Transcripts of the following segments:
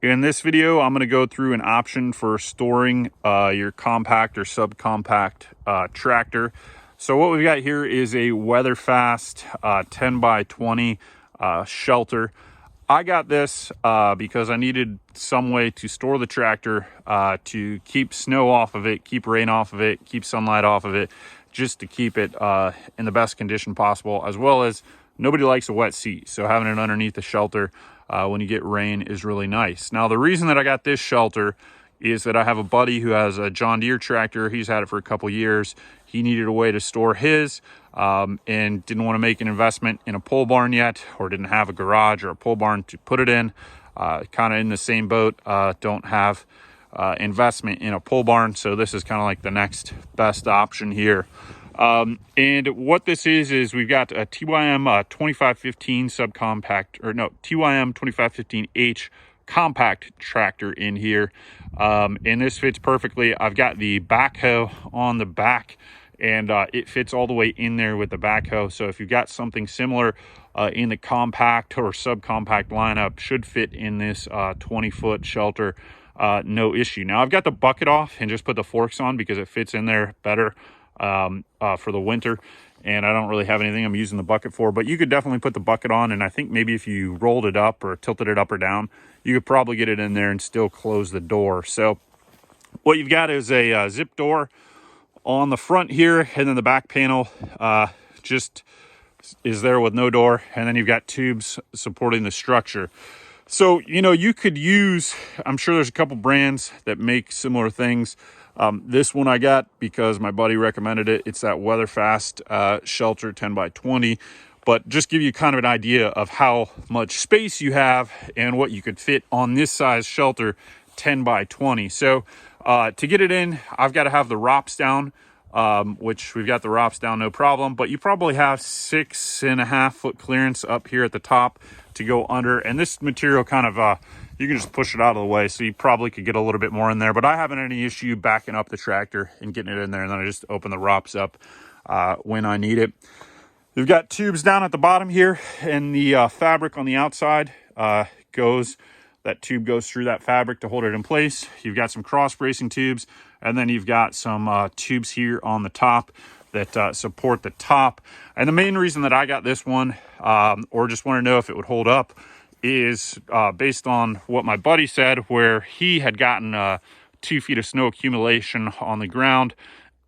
In this video, I'm going to go through an option for storing your compact or subcompact tractor. So what we've got here is a weather-fast 10 by 20 shelter. I got this because I needed some way to store the tractor to keep snow off of it, keep rain off of it, keep sunlight off of it, just to keep it in the best condition possible, as well as nobody likes a wet seat. So having it underneath the shelter when you get rain is really nice. Now, the reason that I got this shelter is that I have a buddy who has a John Deere tractor. He's had it for a couple years. He needed a way to store his and didn't want to make an investment in a pole barn yet, or didn't have a garage or a pole barn to put it in. Kind of in the same boat, don't have investment in a pole barn. So this is kind of like the next best option here. And what this is we've got a TYM 2515 subcompact, or no, TYM 2515H compact tractor in here. And this fits perfectly. I've got the backhoe on the back, and it fits all the way in there with the backhoe. So if you've got something similar in the compact or subcompact lineup, should fit in this 20-foot shelter, no issue. Now I've got the bucket off and just put the forks on because it fits in there better for the winter, and I don't really have anything I'm using the bucket for. But you could definitely put the bucket on, and I think maybe if you rolled it up or tilted it up or down, you could probably get it in there and still close the door. So what you've got is a zip door on the front here, and then the back panel just is there with no door, and then you've got tubes supporting the structure. So, you know, you could use, I'm sure there's a couple brands that make similar things. This one I got because my buddy recommended it. It's that weather-fast shelter 10 by 20. But just give you kind of an idea of how much space you have and what you could fit on this size shelter 10 by 20. So to get it in, I've got to have the ROPS down, which we've got the ROPS down, no problem. But you probably have 6.5 foot clearance up here at the top to go under. And this material kind of, you can just push it out of the way. So you probably could get a little bit more in there. But I haven't had any issue backing up the tractor and getting it in there. And then I just open the ROPS up when I need it. You've got tubes down at the bottom here, and the fabric on the outside that tube goes through that fabric to hold it in place. You've got some cross bracing tubes, and then you've got some tubes here on the top that support the top. And the main reason that I got this one, or just want to know if it would hold up, is based on what my buddy said, where he had gotten 2 feet of snow accumulation on the ground,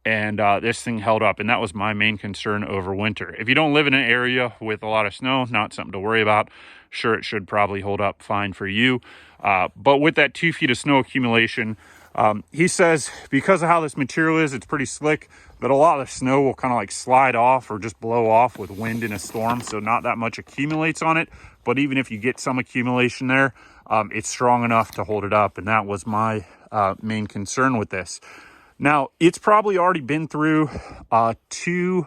and this thing held up. And that was my main concern over winter. If you don't live in an area with a lot of snow, not something to worry about. Sure, it should probably hold up fine for you. But with that 2 feet of snow accumulation, he says because of how this material is, it's pretty slick, that a lot of the snow will kind of like slide off or just blow off with wind in a storm. So not that much accumulates on it. But even if you get some accumulation there, it's strong enough to hold it up. And that was my main concern with this. Now, it's probably already been through 2,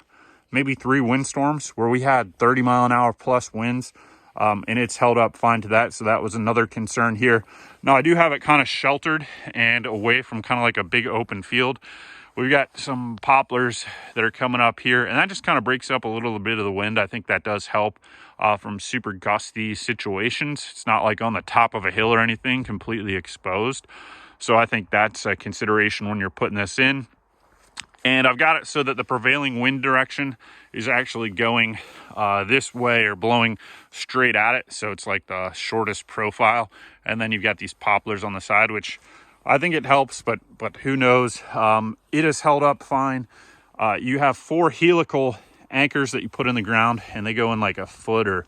maybe 3 windstorms where we had 30-mile-an-hour plus winds, and it's held up fine to that. So that was another concern here. Now, I do have it kind of sheltered and away from kind of like a big open field. We've got some poplars that are coming up here, and that just kind of breaks up a little bit of the wind. I think that does help from super gusty situations. It's not like on the top of a hill or anything, completely exposed. So I think that's a consideration when you're putting this in. And I've got it so that the prevailing wind direction is actually going this way, or blowing straight at it. So it's like the shortest profile. And then you've got these poplars on the side, which I think it helps, but who knows? It has held up fine. You have 4 helical anchors that you put in the ground, and they go in like a foot or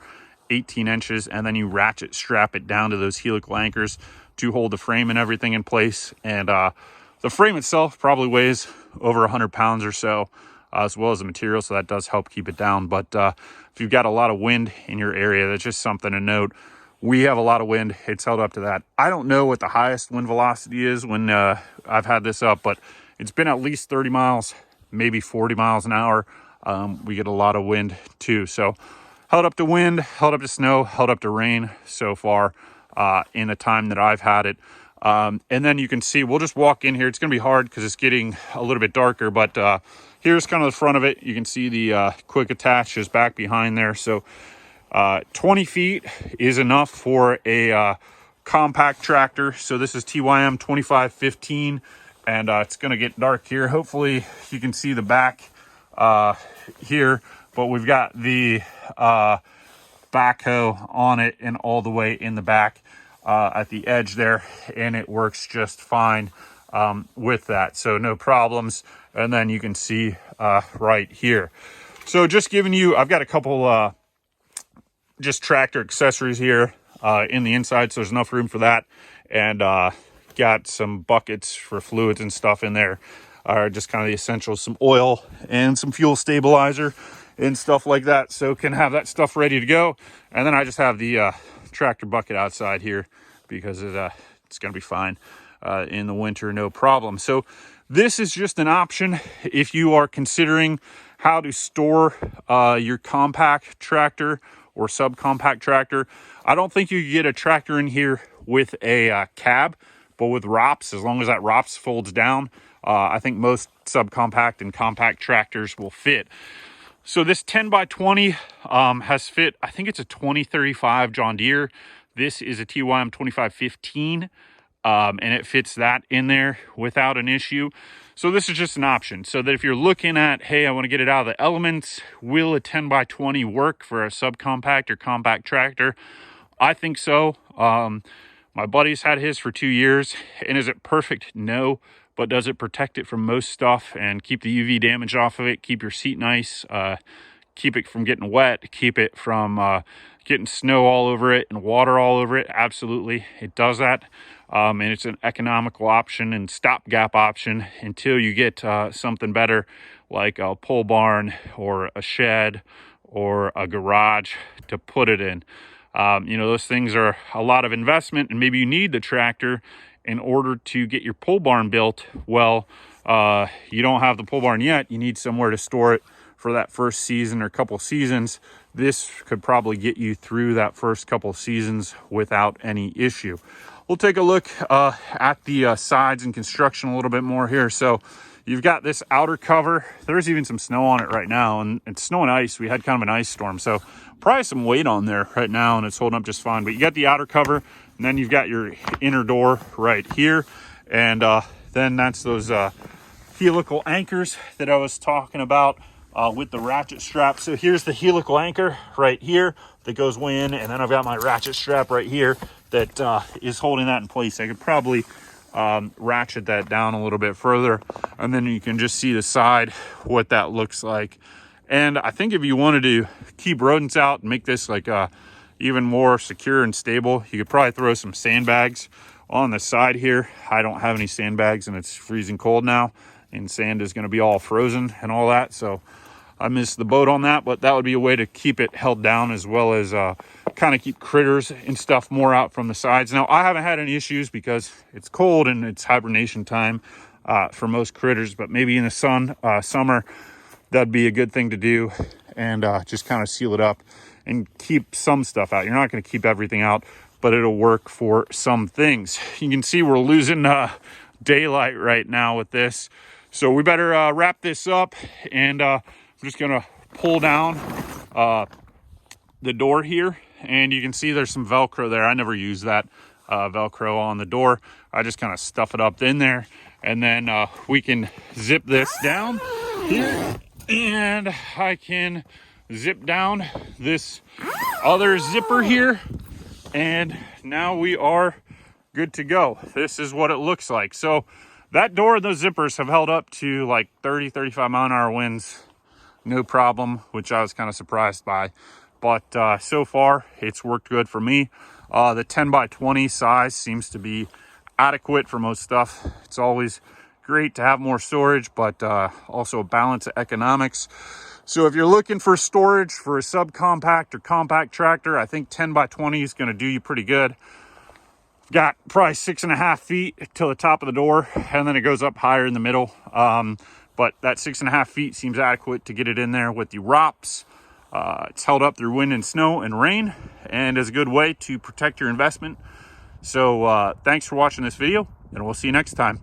18 inches. And then you ratchet strap it down to those helical anchors to hold the frame and everything in place. And the frame itself probably weighs over 100 pounds or so, as well as the material, so that does help keep it down. But if you've got a lot of wind in your area, that's just something to note. We have a lot of wind. It's held up to that. I don't know what the highest wind velocity is when I've had this up, but it's been at least 30 miles, maybe 40 miles an hour. We get a lot of wind too. So held up to wind, held up to snow, held up to rain so far in the time that I've had it. And then you can see, we'll just walk in here. It's going to be hard because it's getting a little bit darker, but here's kind of the front of it. You can see the quick attach is back behind there. So 20 feet is enough for a compact tractor. So this is TYM 2515, and it's going to get dark here. Hopefully you can see the back here, but we've got the backhoe on it and all the way in the back at the edge there, and it works just fine with that, so no problems. And then you can see right here. So just giving you, I've got a couple just tractor accessories here in the inside, so there's enough room for that, and got some buckets for fluids and stuff in there, just kind of the essentials, some oil and some fuel stabilizer and stuff like that, so can have that stuff ready to go. And then I just have the tractor bucket outside here because it's gonna be fine in the winter, no problem. So this is just an option if you are considering how to store your compact tractor or subcompact tractor. I don't think you can get a tractor in here with a cab, but with ROPS, as long as that ROPS folds down, I think most subcompact and compact tractors will fit. So this 10 by 20 has fit, I think it's a 2035 John Deere. This is a TYM 2515, and it fits that in there without an issue. So this is just an option, so that if you're looking at, hey, I want to get it out of the elements, will a 10 by 20 work for a subcompact or compact tractor? I think so. My buddy's had his for 2 years, and is it perfect? No. But does it protect it from most stuff and keep the UV damage off of it, keep your seat nice, keep it from getting wet, keep it from getting snow all over it and water all over it? Absolutely, it does that. And it's an economical option and stopgap option until you get something better, like a pole barn or a shed or a garage to put it in. You know, those things are a lot of investment, and maybe you need the tractor in order to get your pole barn built. Well, you don't have the pole barn yet. You need somewhere to store it for that first season or couple seasons. This could probably get you through that first couple seasons without any issue. We'll take a look at the sides and construction a little bit more here. So you've got this outer cover. There's even some snow on it right now, and it's snow and ice. We had kind of an ice storm, so probably some weight on there right now, and it's holding up just fine. But you got the outer cover, and then you've got your inner door right here, and then that's those helical anchors that I was talking about with the ratchet strap. So here's the helical anchor right here that goes way in, and then I've got my ratchet strap right here that is holding that in place. I could probably ratchet that down a little bit further, and then you can just see the side, what that looks like. And I think if you wanted to keep rodents out and make this like even more secure and stable, you could probably throw some sandbags on the side here. I don't have any sandbags, and it's freezing cold now, and sand is going to be all frozen and all that, so I missed the boat on that. But that would be a way to keep it held down, as well as kind of keep critters and stuff more out from the sides. Now, I haven't had any issues because it's cold and it's hibernation time for most critters, but maybe in the summer, that'd be a good thing to do, and just kind of seal it up and keep some stuff out. You're not going to keep everything out, but it'll work for some things. You can see we're losing daylight right now with this, so we better wrap this up. And I'm just going to pull down the door here, and you can see there's some Velcro there. I never use that Velcro on the door. I just kind of stuff it up in there, and then we can zip this down here, and I can zip down this other zipper here, and now we are good to go. This is what it looks like. So that door and those zippers have held up to like 30-35 mile an hour winds, no problem, which I was kind of surprised by. But so far it's worked good for me. The 10 by 20 size seems to be adequate for most stuff. It's always great to have more storage, but also a balance of economics. So if you're looking for storage for a subcompact or compact tractor, I think 10 by 20 is going to do you pretty good. Got probably 6.5 feet till the top of the door, and then it goes up higher in the middle. But that 6.5 feet seems adequate to get it in there with the ROPS. It's held up through wind and snow and rain, and is a good way to protect your investment. So thanks for watching this video, and we'll see you next time.